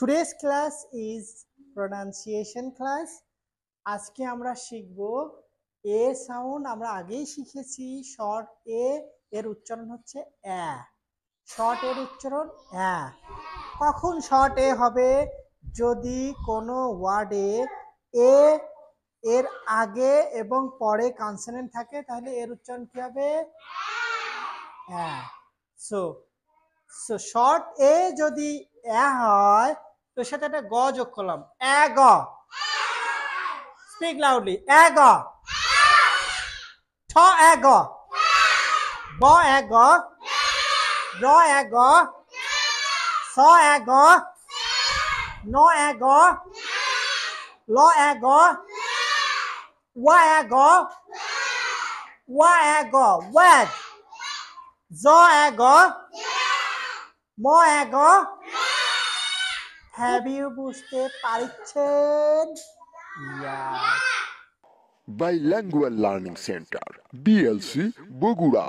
Today's class is pronunciation class. আজকে আমরা শিখব এ সাউন্ড। আমরা আগেই শিখেছি শর্ট এ এর উচ্চারণ হচ্ছে অ্যা। শর্ট এর উচ্চারণ অ্যা। কখন শর্ট এ হবে? যদি কোনো ওয়ার্ডে এ এর আগে এবং পরে কনসোনেন্ট থাকে তাহলে এর উচ্চারণ কি হবে? অ্যা। সো শর্ট এ যদি অ্যা হয় তো সাথে একটা গ যোগ করলাম, অ্যা গ। স্পিক লাউডলি, অ্যা গ। ঠ অ্যা গ। ব অ্যা গ। র অ্যা গ। স অ্যা গ। ন অ্যা গ। ল অ্যা গ। ওয়া অ্যা গ। ওয়া অ্যা গ, ওয়াগ। জ অ্যা গ। ম অ্যা গ। হ্যাভ ইউ বুঝতে পারছেন? Bilingual Learning Center, BLC, Bogura.